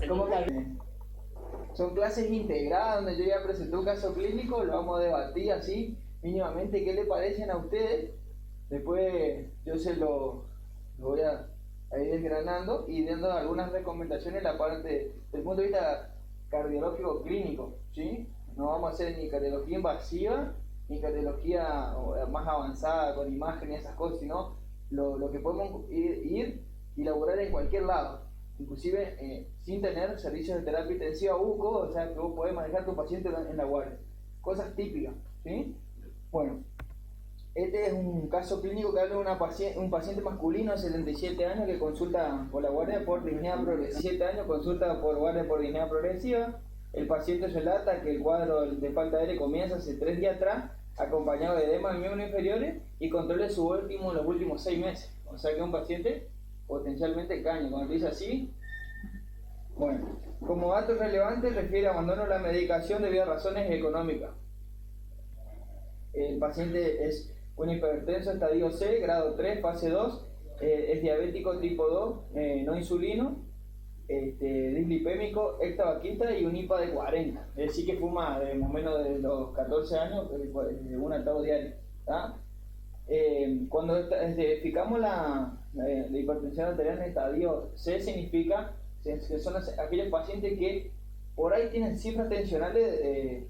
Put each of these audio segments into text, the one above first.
¿Cómo que? Son clases integradas donde yo ya presenté un caso clínico, lo vamos a debatir así mínimamente qué le parecen a ustedes. Después yo se lo voy a ir desgranando y dando algunas recomendaciones en la parte del punto de vista cardiológico clínico, ¿sí? No vamos a hacer ni cardiología invasiva ni cardiología más avanzada con imágenes y esas cosas, sino lo que podemos ir y elaborar en cualquier lado, inclusive sin tener servicios de terapia intensiva UCO, o sea que vos podés manejar a tu paciente en la guardia, cosas típicas, ¿sí? Bueno, este es un caso clínico que habla de un paciente masculino de 77 años que consulta por la guardia por disnea progresiva. 7 años consulta por guardia por disnea progresiva. El paciente relata que el cuadro de falta de aire comienza hace 3 días atrás, acompañado de edema de miembros inferiores y controles subóptimos en los últimos 6 meses. O sea que es un paciente potencialmente caño. Cuando dice así, bueno, como datos relevantes refiere a abandono de la medicación debido a razones económicas. El paciente es un hipertenso estadio C, grado 3, fase 2, es diabético tipo 2, no insulino, dislipémico, extavaquista y un IPA de 40. Es decir, que fuma más o menos de los 14 años, un atado diario. Cuando fijamos la hipertensión arterial en estadio C, significa que son aquellos pacientes que por ahí tienen cifras tensionales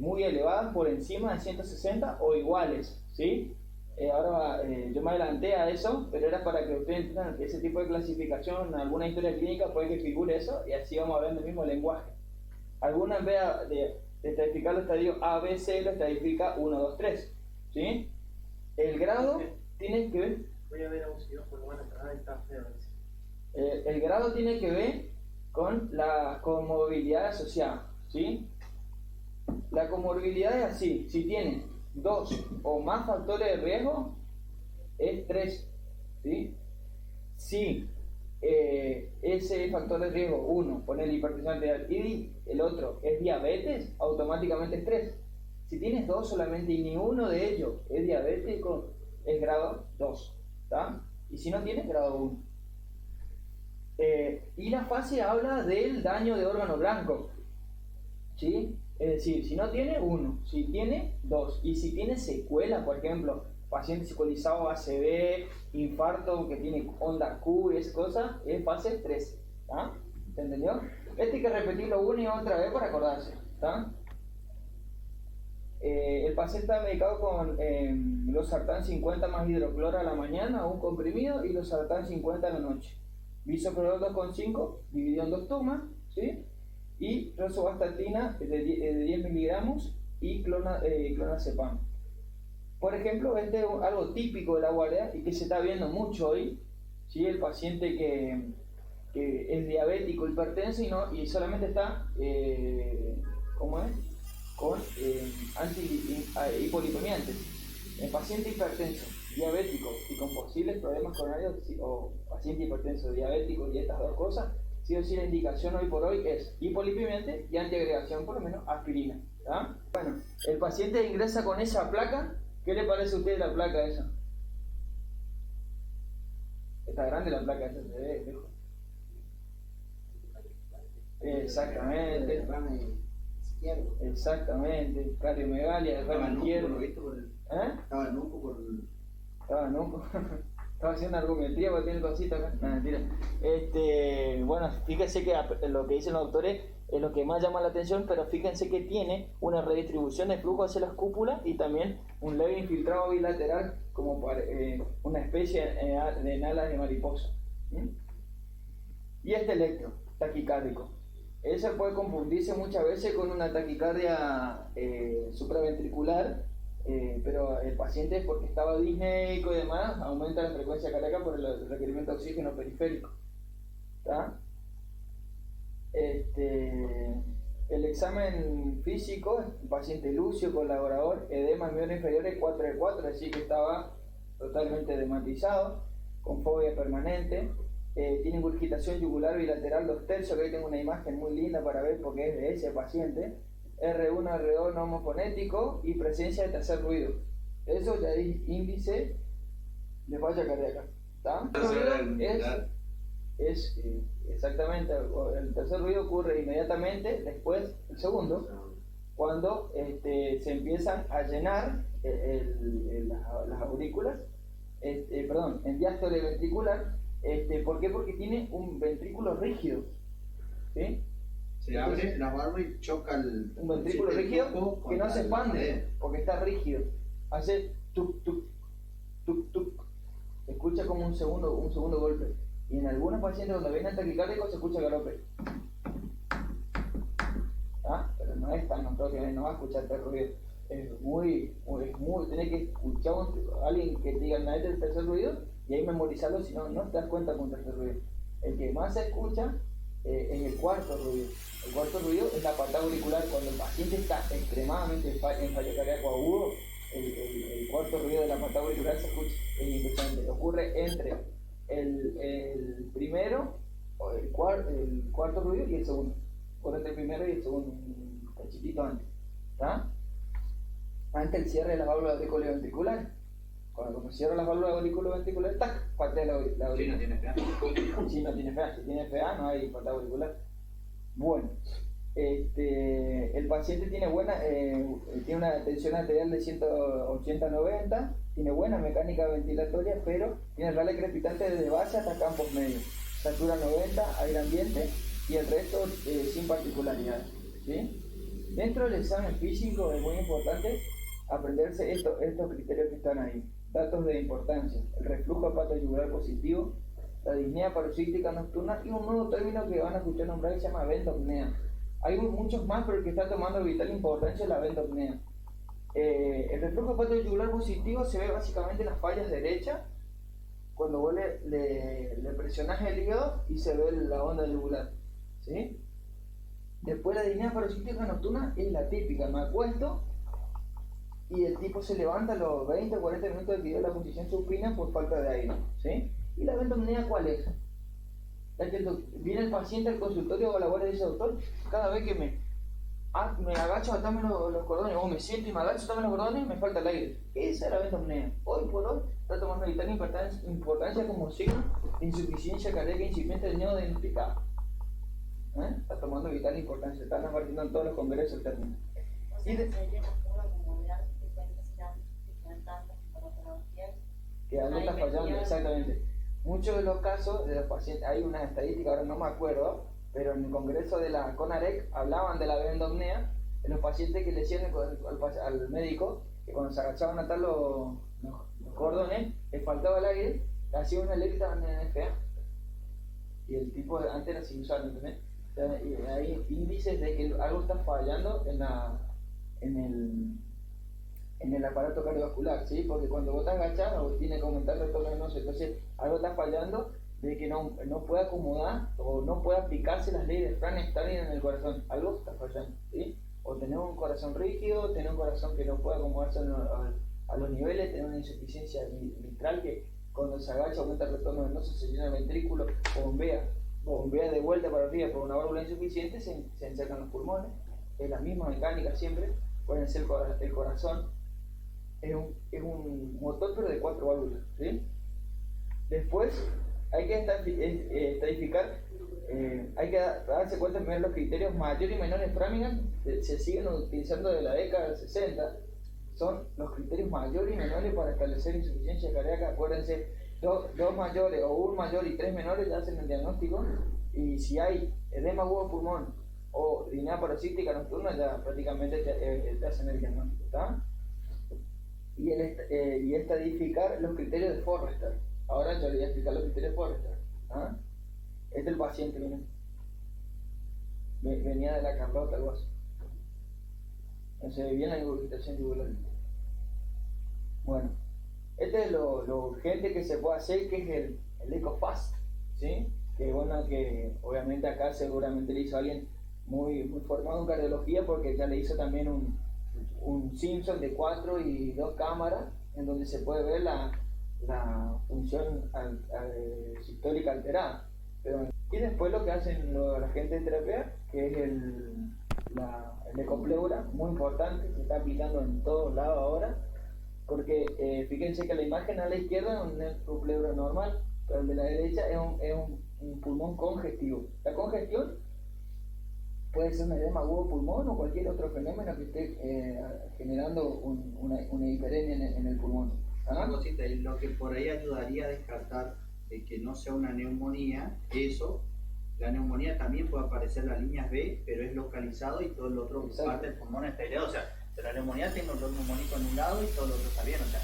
muy elevadas, por encima de 160 o iguales, ¿sí? Ahora yo me adelanté a eso, pero era para que ustedes entiendan que ese tipo de clasificación, alguna historia clínica puede que figure eso, y así vamos hablando el mismo lenguaje. Algunas, en vez de estratificar los estadios A, B, C, lo estratifica 1, 2, 3, ¿sí? El grado tiene que ver... Voy a ver a un señor por bueno, está feo. El grado tiene que ver con la comorbilidad asociada, ¿sí? La comorbilidad es así: si tiene 2 o más factores de riesgo, es 3, ¿sí? Si ese factor de riesgo, uno, pone la hipertensión arterial y el otro es diabetes, automáticamente es 3. Si tienes 2 solamente y ni uno de ellos es diabético, es grado 2, ¿está? Y si no tienes, grado 1. Y la fase habla del daño de órgano blanco, ¿sí? Es decir, si no tiene, 1, si tiene, 2, y si tiene secuela, por ejemplo, paciente secuelizado ACV, infarto que tiene onda Q y esas cosas, es fase 3, ¿está? ¿Se entendió? Este hay que repetirlo una y otra vez para acordarse, ¿está? El paciente está medicado con losartán 50 más hidrocloro a la mañana, un comprimido, y losartán 50 a la noche. Bisoprolol 2,5 dividido en 2 tomas, ¿sí? Y rosuvastatina de 10 miligramos y clonazepam. Por ejemplo, este es algo típico de la guardia y que se está viendo mucho hoy, ¿sí? El paciente que es diabético, hipertenso y solamente está, ¿cómo es? Con hipolipemiantes. El paciente hipertenso, diabético y con posibles problemas coronarios, o paciente hipertenso, diabético y estas dos cosas, sí o sí la indicación hoy por hoy es hipolipemiante y antiagregación, por lo menos aspirina, ¿tá? Bueno, el paciente ingresa con esa placa. ¿Qué le parece a usted la placa esa? Está grande la placa esa, se ve lejos. Exactamente. Exactamente. Cardiomegalia, el ramo izquierdo. Estaba en UCO por... Estaba en UCO. Estaba haciendo ergometría porque tiene cositas acá. No, mentira. Bueno, fíjense que lo que dicen los doctores es lo que más llama la atención, pero fíjense que tiene una redistribución de flujo hacia las cúpulas y también un leve infiltrado bilateral, como para, una especie de alas de mariposa. Y electro, taquicárdico. Ese puede confundirse muchas veces con una taquicardia supraventricular, pero el paciente, porque estaba disneico y demás, aumenta la frecuencia cardíaca por el requerimiento de oxígeno periférico, ¿está? El examen físico, el paciente lúcido, colaborador, edema en miembros inferiores 4 de 4, es decir que estaba totalmente edematizado, con fobia permanente. Tiene ingurgitación yugular bilateral 2/3, que ahí tengo una imagen muy linda para ver porque es de ese paciente. R1, R2 no homofonético y presencia de tercer ruido. Eso ya es índice de falla cardíaca, ¿está? es exactamente, el tercer ruido ocurre inmediatamente después del segundo, cuando se empiezan a llenar las aurículas, perdón, el diástole ventricular. ¿Por qué? Porque tiene un ventrículo rígido, ¿sí? Se abre la barba y choca un ventrículo rígido que no se expande porque está rígido. Hace tuk tuk tuk tuk. Se escucha como un segundo golpe. Y en algunos pacientes donde viene el taquicárdico se escucha galope. ¿Ah? Pero no es tan notorio que no va a escuchar este ruido. Es muy, tenés que escuchar a alguien que te diga nada del tercer ruido y ahí memorizarlo, si no, no te das cuenta con el tercer ruido. El que más se escucha es el cuarto ruido. El cuarto ruido es la patada auricular. Cuando el paciente está extremadamente en fallo cardíaco agudo, el cuarto ruido de la patada auricular se escucha. Es impresionante. Ocurre entre el primero, o el cuarto ruido y el segundo. Ocurre entre el primero y el segundo, un cachitito antes. ¿Está? Ante el cierre de las válvulas auriculoventriculares. Cuando cierra las válvulas auriculoventriculares, ¡tac! Patea la aurícula. Sí, no tiene FA. Sí, no tiene FA. Si tiene FA, no hay patada auricular. Bueno, el paciente tiene tiene una tensión arterial de 180-90, tiene buena mecánica ventilatoria, pero tiene rales crepitantes desde base hasta campos medios. Satura 90, aire ambiente y el resto sin particularidades, ¿sí? Dentro del examen físico es muy importante aprenderse estos criterios que están ahí. Datos de importancia: el reflujo hepatoyugular positivo, la disnea paroxística nocturna y un nuevo término que van a escuchar nombrar que se llama ventopnea. Hay muchos más, pero el que está tomando vital importancia es la ventopnea. El reflujo hepatoyugular positivo se ve básicamente en las fallas derechas, cuando vos le presionás el hígado y se ve la onda yugular, ¿sí? Después la disnea paroxística nocturna es la típica: me acuesto y el tipo se levanta a los 20 o 40 minutos de que dio la posición supina por falta de aire, ¿sí? ¿Y la ventopnea cuál es? La que viene el paciente al consultorio o a la guardia y dice: doctor, cada vez que me agacho a atarme los cordones, o me siento y me agacho a atarme los cordones, me falta el aire. Esa es la ventopnea. Hoy por hoy está tomando vital importancia como signo de insuficiencia cardíaca incipiente del neo diagnosticado. Está tomando vital importancia, están apareciendo en todos los congresos términos. Que algo está fallando, exactamente. Muchos de los casos de los pacientes, hay una estadística, ahora no me acuerdo, pero en el congreso de la CONAREC hablaban de la ventopnea, de los pacientes que le decían al médico que cuando se agachaban a atar los cordones, les faltaba el aire, le hacían una electra en NFA. Y el tipo antes era sin usar, ¿entendés? O sea, hay índices de que algo está fallando en el aparato cardiovascular, ¿sí? Porque cuando vos te agachás, vos tienes que aumentar el retorno venoso, entonces algo está fallando de que no puede acomodar o no puede aplicarse las leyes de Frankenstein en el corazón, algo está fallando, ¿sí? O tener un corazón rígido, tener un corazón que no puede acomodarse a los niveles, tener una insuficiencia mitral que cuando se agacha aumenta el retorno venoso, se llena el ventrículo, bombea de vuelta para arriba por una válvula insuficiente, se encercan los pulmones. Es la misma mecánica siempre. Pueden ser el corazón, es un motor pero de 4 válvulas, ¿sí? Después hay que estadificar, hay que darse cuenta primero los criterios mayor y menor en Framingham, se siguen utilizando desde la década del 60, son los criterios mayores y menores para establecer insuficiencia cardíaca. Acuérdense, dos mayores o un mayor y 3 menores ya hacen el diagnóstico, y si hay edema agudo de pulmón o disnea paroxística nocturna ya prácticamente te hacen el diagnóstico, ¿está? Y estadificar los criterios de Forrester. Ahora yo le voy a explicar los criterios de Forrester. ¿Ah? Este es el paciente, miren. Venía de la Carlota, algo así. Entonces bien la ingurgitación yugular. Bueno, este es lo urgente que se puede hacer, que es el EcoFast, ¿sí? Que bueno, que obviamente acá seguramente le hizo alguien muy formado en cardiología, porque ya le hizo también un Simpson de 4 y 2 cámaras, en donde se puede ver la función sistólica alterada. Y después lo que hacen la gente de terapia, que es el ecopleura, muy importante, se está aplicando en todos lados ahora, porque fíjense que la imagen a la izquierda es un ecopleura normal, pero el de la derecha es un pulmón congestivo. La congestión puede ser un edema agudo pulmón o cualquier otro fenómeno que esté generando una hiperemia en el pulmón. Una cosita, y lo que por ahí ayudaría a descartar de que no sea una neumonía, eso, la neumonía también puede aparecer en las líneas B, pero es localizado y todo el otro Exacto. parte del pulmón está aireado. O sea, de la neumonía tengo el neumónico en un lado y todo lo otro está bien. O sea,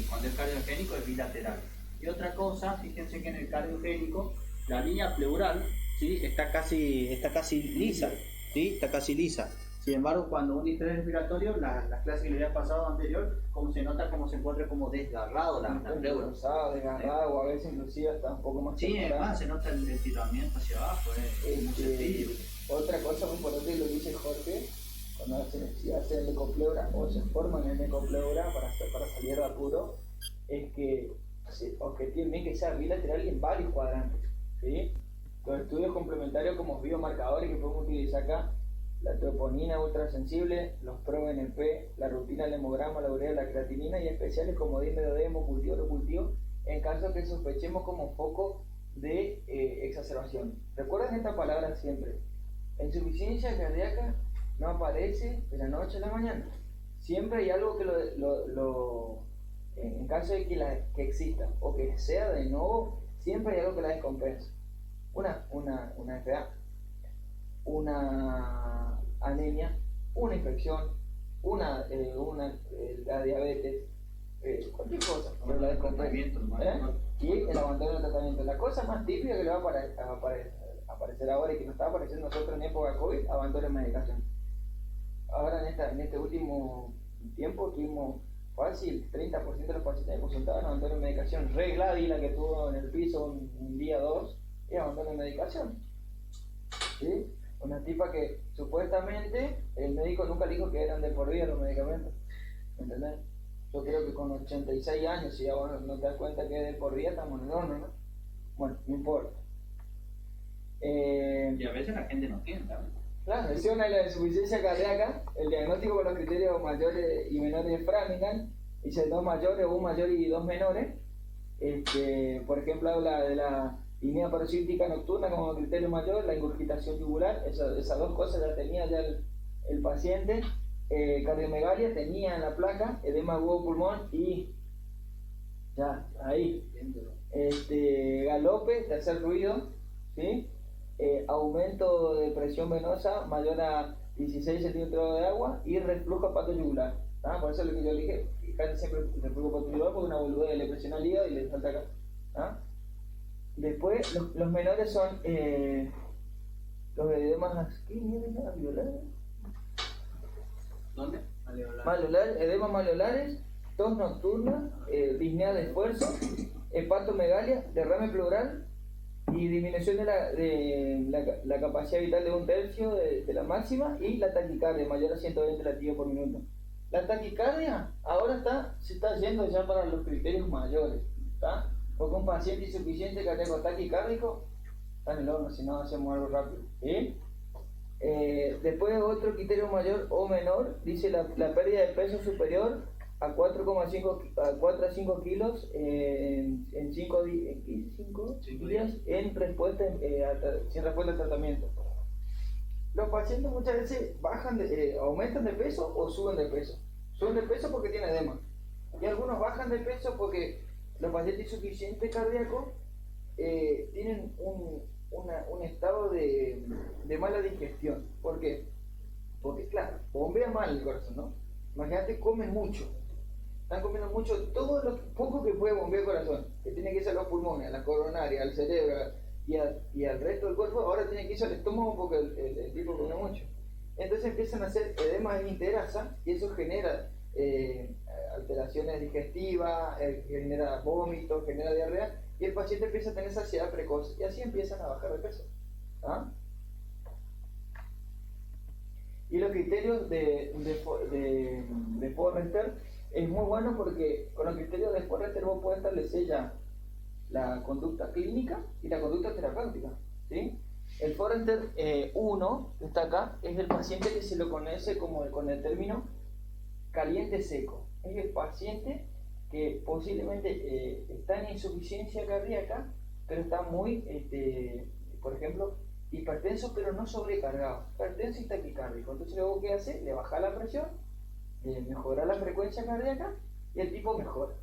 cuando es cardiogénico es bilateral. Y otra cosa, fíjense que en el cardiogénico la línea pleural, ¿sí? está casi lisa, ¿sí? Está casi lisa. Sin embargo, cuando un distrés respiratorio, las clases que le había pasado anterior, como se nota como se encuentra como desgarrado la pleura. Desgarrado, o a veces inclusive hasta un poco más. Sí, además se nota el estiramiento hacia abajo, muy sencillo. Otra cosa muy importante, lo dice Jorge, cuando se hace el ecopleura o se forman en ecopleura para salir de apuro, es que objetivamente que sea bilateral y en varios cuadrantes, ¿sí? Los estudios complementarios como biomarcadores que podemos utilizar acá, la troponina ultrasensible, los ProNP, la rutina, el hemograma, la urea, la creatinina y especiales como dímero de hemocultivo o cultivo en caso que sospechemos como foco de exacerbación. Recuerden esta palabra siempre. La insuficiencia cardíaca no aparece de la noche a la mañana. Siempre hay algo que en caso de que exista o que sea de nuevo, siempre hay algo que la descompensa. Una FA, una anemia, una infección, la diabetes, cualquier cosa, pero la descompensa. Y el abandono del tratamiento. La cosa más típica que le va a aparecer ahora y que nos está apareciendo nosotros en época de COVID, abandono de medicación. Ahora en este último tiempo tuvimos fácil 30% de los pacientes que consultaban abandono de medicación. Gladys, que tuvo en el piso un día 2, es abandono de medicación. ¿Sí? Una tipa que supuestamente el médico nunca dijo que eran de por vida los medicamentos. ¿Me entendés? Yo creo que con 86 años, si ya vos no te das cuenta que es de por vida, estamos en el horno, ¿no? Bueno, no importa. Y a veces la gente no entiende, ¿no? Claro, lesión a la insuficiencia cardíaca, el diagnóstico con los criterios mayores y menores de Framingham, dice 2 mayores, 1 mayor y 2 menores. Por ejemplo, habla de la apnea paroxística nocturna como criterio mayor, la ingurgitación yugular, esas dos cosas las tenía ya el paciente. Cardiomegalia tenía en la placa, edema agudo pulmón y ya, ahí. Galope, tercer ruido, ¿sí? Aumento de presión venosa mayor a 16 centímetros de agua y reflujo hepatoyugular. Por eso es lo que yo le dije, fíjate siempre el reflujo hepatoyugular porque una boludez le presiona el hígado y le salta acá. Después, los menores son los edemas malleolares. ¿Dónde? Malleolares, edemas malleolares, tos nocturna, disnea de esfuerzo, hepatomegalia, derrame pleural y disminución de la capacidad vital de 1/3 de la máxima y la taquicardia mayor a 120 latidos por minuto. La taquicardia ahora se está yendo ya para los criterios mayores, ¿está? Porque un paciente insuficiente cardíaco taquicárdico está en el horno, si no hacemos algo rápido, ¿sí? Después otro criterio mayor o menor dice la pérdida de peso superior a 4 a 5 kilos en 5 días sin respuesta al tratamiento. Los pacientes muchas veces aumentan de peso o suben de peso. Suben de peso porque tienen edema. Y algunos bajan de peso porque los pacientes insuficientes cardíacos tienen un estado de mala digestión. ¿Por qué? Porque claro, bombea mal el corazón, ¿no? Imagínate, comen mucho. Están comiendo mucho, todo lo poco que puede bombear el corazón, que tiene que irse a los pulmones, a la coronaria, al cerebro y al resto del cuerpo, ahora tiene que irse al estómago porque el tipo come mucho. Entonces empiezan a hacer edema interasa y eso genera alteraciones digestivas, genera vómitos, genera diarrea y el paciente empieza a tener saciedad precoz y así empiezan a bajar de peso. Y los criterios de Forrester es muy bueno porque con los criterios de Forrester vos podés establecer ya la conducta clínica y la conducta terapéutica, ¿sí? El Forrester 1, que está acá, es el paciente que se lo conoce con el término caliente seco. Es el paciente que posiblemente está en insuficiencia cardíaca pero está muy, por ejemplo, hipertenso, pero no sobrecargado. Hipertenso y taquicárdico. Entonces, luego, ¿qué hace? Le baja la presión, mejora la frecuencia cardíaca y el tipo mejora.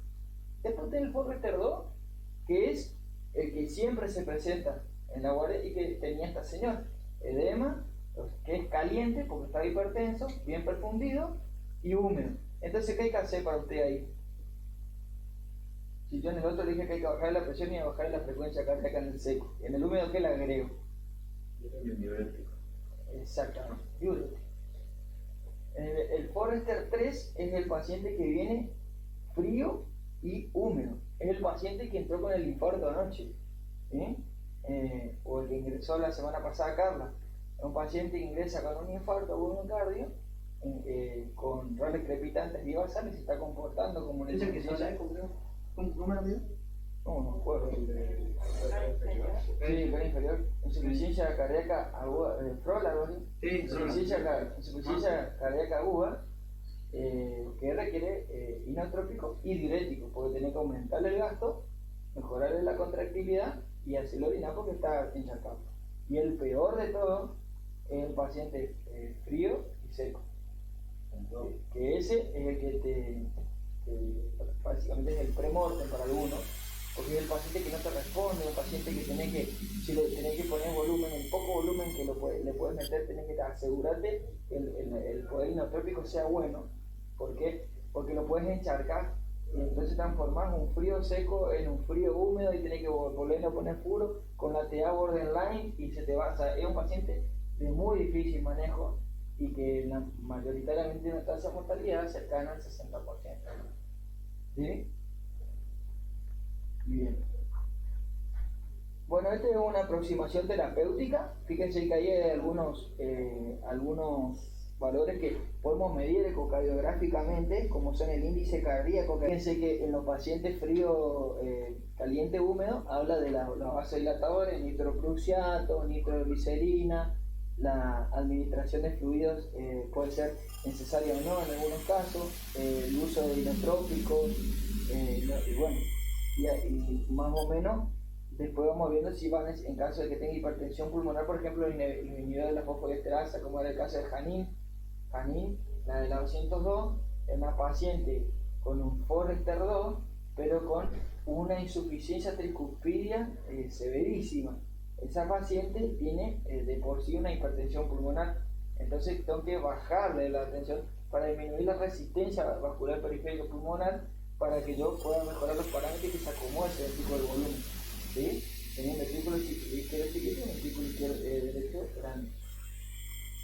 Después tiene el Forrester 2, que es el que siempre se presenta en la guardia y que tenía esta señora. Edema, que es caliente porque está hipertenso, bien perfundido y húmedo. Entonces, ¿qué hay que hacer para usted ahí? Si yo en el otro dije que hay que bajar la presión y bajar la frecuencia cardíaca en el seco, en el húmedo, ¿qué le agrego? Diurético. Exactamente, diurético. El Forrester 3 es el paciente que viene frío y húmedo. Es el paciente que entró con el infarto anoche, ¿sí? O el que ingresó la semana pasada, Carla. Es un paciente que ingresa con un infarto o un miocardio, con roles crepitantes y basales, se está comportando como un ¿Es el que se habla ¿Cómo me lo pido? No me acuerdo. Sí, cara inferior. Insuficiencia cardíaca aguda, FROL, algo así. Sí, Insuficiencia cardíaca aguda, que requiere inotrópico y diurético, porque tiene que aumentarle el gasto, mejorarle la contractilidad y hacerlo orinar porque está encharcado. Y el peor de todo es el paciente frío y seco. Que ese es el que básicamente es el premortem para algunos, porque es el paciente que no te responde, el paciente que si le tenés que poner volumen, el poco volumen que le puedes meter, tenés que asegurarte que el poder inotrópico sea bueno. ¿Por qué? Porque lo puedes encharcar y entonces transformás un frío seco en un frío húmedo y tenés que volverlo a poner puro con la TA borderline y se te va. O sea, es un paciente de muy difícil manejo y que mayoritariamente tiene una tasa de mortalidad cercana al 60%. ¿Sí? Bien. Bueno, esta es una aproximación terapéutica. Fíjense que ahí hay algunos valores que podemos medir ecocardiográficamente, como son el índice cardíaco. Fíjense que en los pacientes frío, caliente, húmedo, habla de los vasodilatadores, nitroprusiato, nitroglicerina. La administración de fluidos puede ser necesaria o no en algunos casos, el uso de inotrópicos, y bueno, y más o menos después vamos viendo si van en caso de que tenga hipertensión pulmonar, por ejemplo, el inhibidor de la fosfodiesterasa, como era el caso de Janín, la de la 202, es una paciente con un Forrester 2, pero con una insuficiencia tricuspidia severísima. Esa paciente tiene de por sí una hipertensión pulmonar, entonces tengo que bajarle la tensión para disminuir la resistencia vascular periférica pulmonar para que yo pueda mejorar los parámetros y que se acomode ese tipo de volumen, ¿sí? Tenía un ventrículo izquierdo chiquito y un ventrículo izquierdo derecho grande.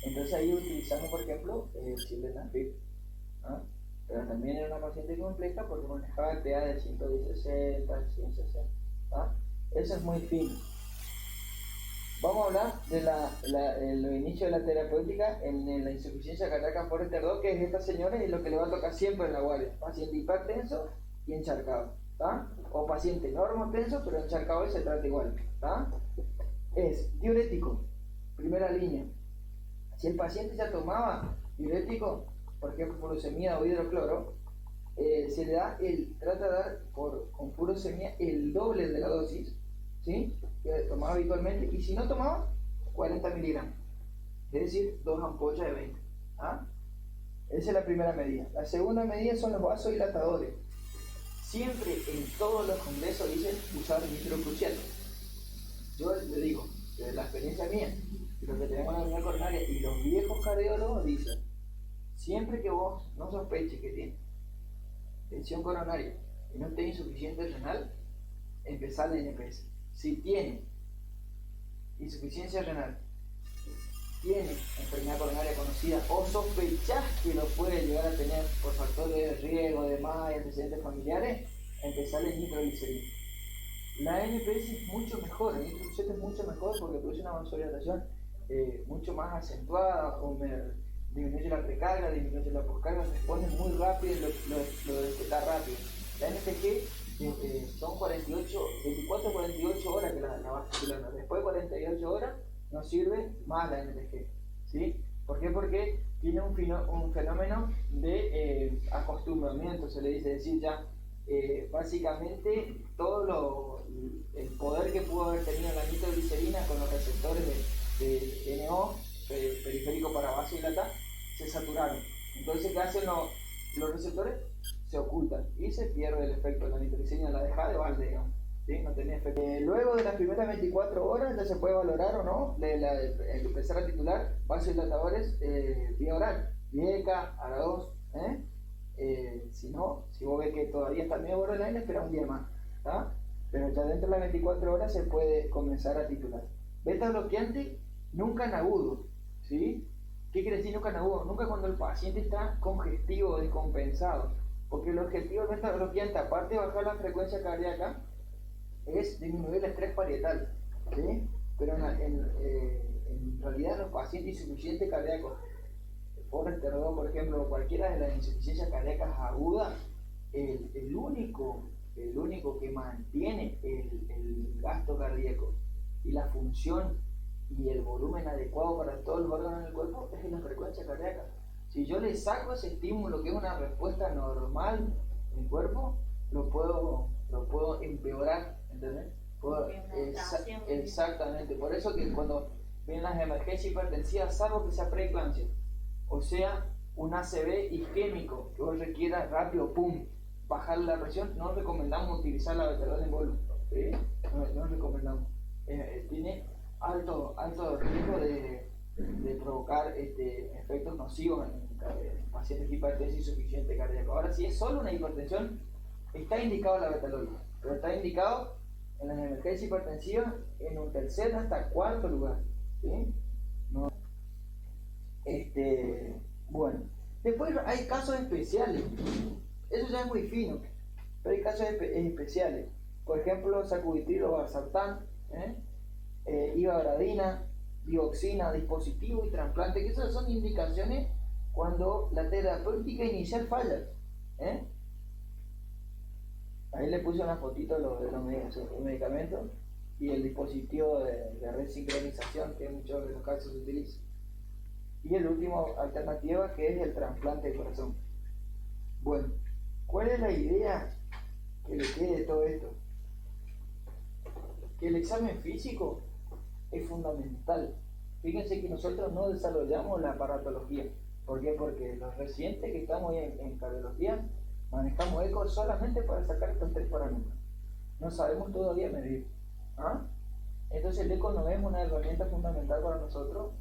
Entonces ahí utilizamos, por ejemplo, el sildenafil, ¿ah? Pero también era una paciente compleja porque manejaba el TA de 160, 160, ¿ah? Eso es muy fino. Vamos a hablar de los inicios de la terapéutica en la insuficiencia cardíaca Forrester 2, que es esta señora y lo que le va a tocar siempre en la guardia: paciente hipertenso y encharcado, ¿tá? O paciente normotenso pero encharcado y se trata igual, ¿tá? Es diurético, primera línea. Si el paciente ya tomaba diurético, por ejemplo furosemida o hidrocloro, se le da trata de dar con furosemida el doble de la dosis, ¿sí? Que tomaba habitualmente, y si no tomaba, 40 miligramos, es decir, 2 ampollas de 20. ¿Ah? Esa es la primera medida. La segunda medida son los vasodilatadores. Siempre en todos los congresos dicen usar nitroprusiato. Yo le digo, de la experiencia mía, los que tenemos la unidad coronaria y los viejos cardiólogos dicen, siempre que vos no sospeches que tiene tensión coronaria y no esté insuficiente renal, empezar la NPS. Si tiene insuficiencia renal, tiene enfermedad coronaria conocida o sospechás que lo puede llegar a tener por factores de riesgo, además de antecedentes familiares, empezar el nitroglicerina. La NPS es mucho mejor, el nitroglicerina es mucho mejor porque produce una vasodilatación mucho más acentuada, disminuye la precarga, disminuye la poscarga, responde muy rápido y lo detecta rápido. La NPG son 24 a 48 horas que la vas circulando. Después de 48 horas no sirve más la NPG, ¿sí? ¿Por qué? Porque tiene un fenómeno de acostumbramiento, se le dice, decir ya básicamente todo el poder que pudo haber tenido la nitroglicerina con los receptores de NO, periférico para vasodilatar, se saturaron. Entonces, ¿qué hacen los receptores? Se ocultan y se pierde el efecto de la nitroglicerina, la deja de balde, digamos. ¿Sí? No tenía efecto. Luego de las primeras 24 horas ya se puede valorar o no empezar a titular vasodilatadores vía oral, Vieca, Ara2. Si no, si vos ves que todavía está medio borderline, espera un día más, ¿tá? Pero ya dentro de las 24 horas se puede comenzar a titular. Beta bloqueante nunca en agudo, ¿sí? ¿Qué quiere decir nunca en agudo? Nunca cuando el paciente está congestivo o descompensado, porque el objetivo del beta bloqueante, aparte de bajar la frecuencia cardíaca, es disminuir el estrés parietal, ¿sí? Pero en realidad los pacientes insuficientes cardíacos, Forrester 2, por ejemplo, o cualquiera de las insuficiencias cardíacas agudas, el único que mantiene el gasto cardíaco y la función y el volumen adecuado para todos los órganos del cuerpo es la frecuencia cardíaca. Si yo le saco ese estímulo que es una respuesta normal en el cuerpo, lo puedo empeorar, ¿entendés? Exactamente, por eso que cuando vienen las emergencias hipertensivas, salvo que sea preeclampsia, o sea, un ACV isquémico que vos requiera rápido, pum, bajar la presión, no recomendamos utilizar la betalol en volumen, ¿sí? No recomendamos. Tiene alto riesgo de provocar efectos nocivos en pacientes hipertensos insuficiente cardíaco. Ahora, si es solo una hipertensión, está indicado la betalol, pero está indicado en las emergencias hipertensivas en un tercer hasta cuarto lugar, ¿sí? No. Bueno, después hay casos especiales, eso ya es muy fino, pero hay casos especiales, por ejemplo, sacubitril o valsartán, ivabradina, dioxina, dispositivo y trasplante, que esas son indicaciones cuando la terapéutica inicial falla. Ahí le puse una fotito de los medicamentos y el dispositivo de resincronización que en muchos de los casos se utiliza. Y el último alternativa, que es el trasplante de corazón. Bueno, ¿cuál es la idea que le quede de todo esto? Que el examen físico es fundamental. Fíjense que nosotros no desarrollamos la aparatología. ¿Por qué? Porque los residentes que estamos en cardiología manejamos eco solamente para sacar estos 3 parámetros. No sabemos todavía medir. Entonces el eco no es una herramienta fundamental para nosotros.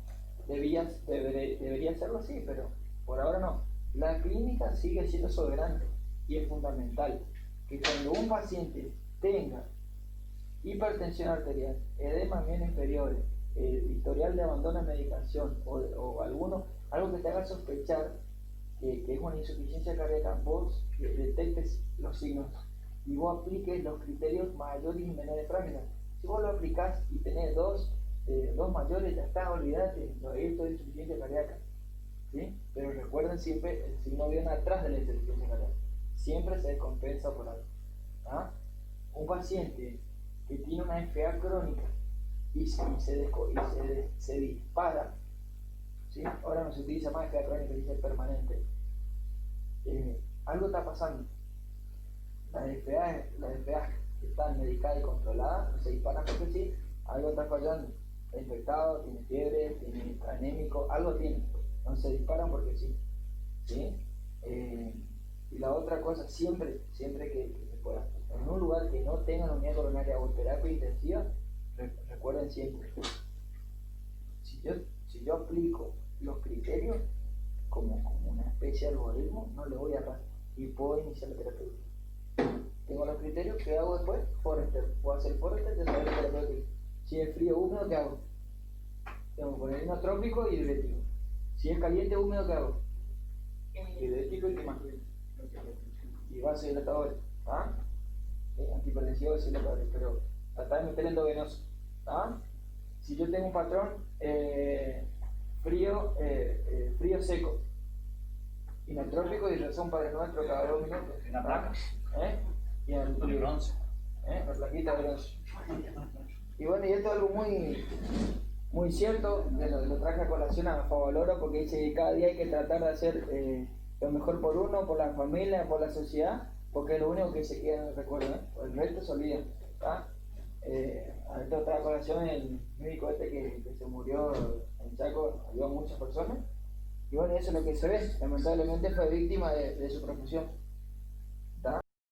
Debería serlo así, pero por ahora no. La clínica sigue siendo soberana y es fundamental que cuando un paciente tenga hipertensión arterial, edemas miembros inferiores, historial de abandono de medicación o algo que te haga sospechar que es una insuficiencia cardíaca, vos detectes los signos y vos apliques los criterios mayores y menores de Framingham. Si vos lo aplicás y tenés dos mayores, ya está, olvídate, esto es insuficiencia cardíaca, ¿sí? Pero recuerden siempre, el signo viene atrás de la insuficiencia cardíaca, siempre se descompensa por algo. Un paciente que tiene una FA crónica y se dispara, ¿sí? Ahora no se utiliza más FA crónica, se dice permanente, algo está pasando. Las FA que están medicadas y controladas no se disparan porque sí, algo está fallando. Está infectado, tiene fiebre, está anémico, algo tiene, no se disparan porque sí, ¿sí? Y la otra cosa, siempre que se pueda, en un lugar que no tenga unidad coronaria o terapia intensiva, recuerden siempre, si yo aplico los criterios como una especie de algoritmo, no le voy a errar y puedo iniciar la terapia. Tengo los criterios, ¿qué hago después? Forrester, puedo hacer Forrester, ya saber la terapia. Si es frío húmedo, ¿qué hago? Tengo que poner inotrópico y diurético. Si es caliente húmedo, ¿qué hago? Diurético y qué más. Y vasodilatadores, antihipertensivo y vasodilatadores, pero tratar de meter endovenoso. Si yo tengo un patrón frío seco, inotrópico y razón Padre Nuestro cada 2 minutos. Una placa. Y el bronce. La plaquita de bronce. Y bueno, y esto es algo muy cierto, lo traje a colación a Favaloro porque dice que cada día hay que tratar de hacer lo mejor por uno, por la familia, por la sociedad, porque es lo único que se queda en el recuerdo, ¿eh? El resto se olvida. ¿Tá? Ahorita otra colación, el médico este que se murió en Chaco ayudó a muchas personas, y bueno, eso es lo que se ve, lamentablemente fue víctima de su profesión.